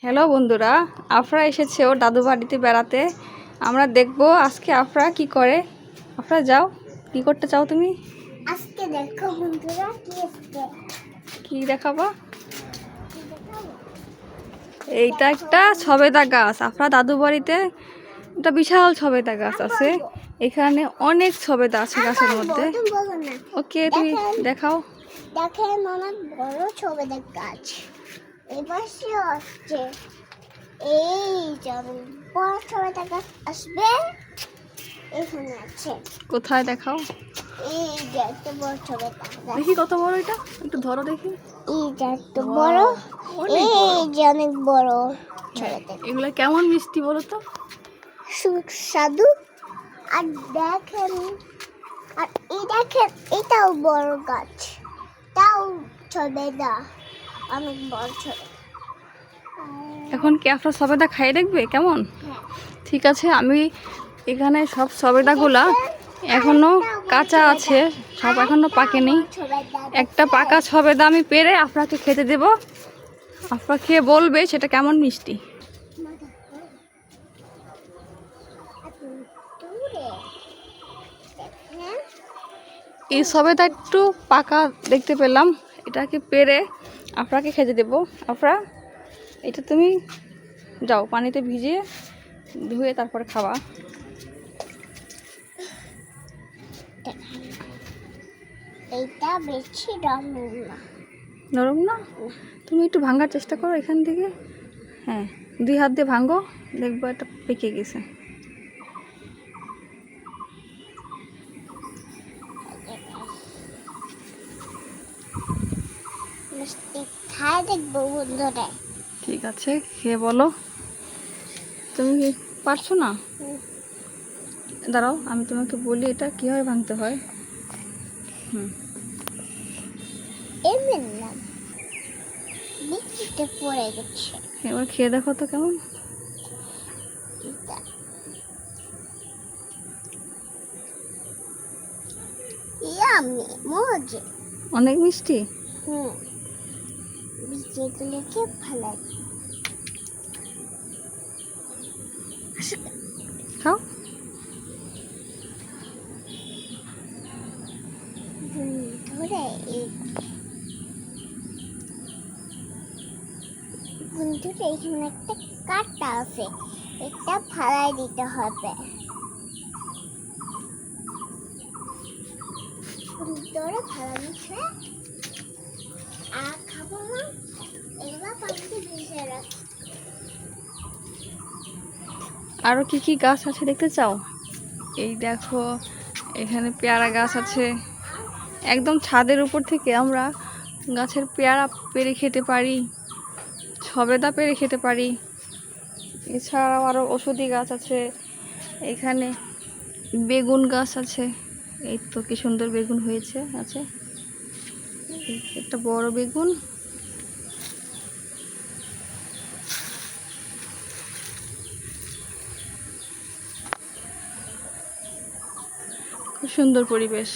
Hello বন্ধুরা, আফরা এসেছে ওর দাদু বাড়িতে বেড়াতে। আমরা দেখব আজকে আফরা কি করে। আফরা যাও, কি করতে চাও তুমি? আজকে দেখো বন্ধুরা কি দেখাবো? এইটা একটা সবেদা গাছ। আফরা দাদু বাড়িতে একটা বিশাল সবেদা গাছ আছে। এখানে অনেক সবেদা আছে গাছের মধ্যে। ওকে, তুমি দেখাও। দেখেন অনেক বড় সবেদা গাছ। এবার সে আসছে, এই যেমন বড় সবেদা গাছ আসবে এখানে আছে। কোথায় দেখাও? এই যে একটা বড় সবেদা গাছ। দেখি কত বড় এটা, একটু ধরো দেখি। এই যে একটা বড়, এই যে অনেক বড় সবেদা। এগুলো কেমন মিষ্টি বলো তো? সুস্বাদু। আর দেখেন, আর এই দেখেন এটাও বড় গাছ, তাও সবেদা, অনেক বড় সবেদা। এখন কি আপনার সবেদা খাই দেখবে কেমন? হ্যাঁ। ঠিক আছে, আমি এখানে সব সবেদাগুলা এখনো কাঁচা আছে, সব এখনো পাকেনি। একটা পাকা সবেদা আমি পেরে আপনাকে খেতে দেব। আপনার খেয়ে বলবে সেটা কেমন মিষ্টি। এই সবেদা একটু পাকা দেখতে পেলাম, এটাকে পেরে আপনাকে খেতে দেব। আপনারা এটা তুমি যাও পানিতে ভিজিয়ে ধুয়ে তারপরে খাওয়া। এইটা বেশি নরম না। নরম না? তুমি একটু ভাঙার চেষ্টা করো এখান থেকে। হ্যাঁ, 2 হাত দিয়ে ভাঙো, দেখবো এটা পেকে গেছে। মিষ্টি খাই দেখবো বন্ধুরা। ঠিক আছে, খেয়ে বলো। তুমি কি পারছো না? দাঁড়াও, আমি তোমাকে বলি এটা কীভাবে ভাঙতে হয়। এমন না, মিষ্টিতে পড়ে গেছে। এবার খেয়ে দেখো তো কেমন। ইয়ামি, মজা। অনেক মিষ্টি। বীজগুলোকে ফেলাই খাও। বন্ধুরা, এখানে একটা কাঁটা আছে, এটা ফালাই দিতে হবে। বন্ধুরা ফালাচ্ছে, আর খাবো না, এগুলো পানিতে ভিজিয়ে রাখ। আরও কি কি গাছ আছে দেখতে চাও? এই দেখো, এখানে পেয়ারা গাছ আছে। একদম ছাদের উপর থেকে আমরা গাছের পেয়ারা পেড়ে খেতে পারি, সবেদা পেড়ে খেতে পারি। এছাড়াও আরও ওষুধি গাছ আছে। এখানে বেগুন গাছ আছে। এই তো কি সুন্দর বেগুন হয়েছে আছে, একটা বড় বেগুন। খুব সুন্দর পরিবেশ।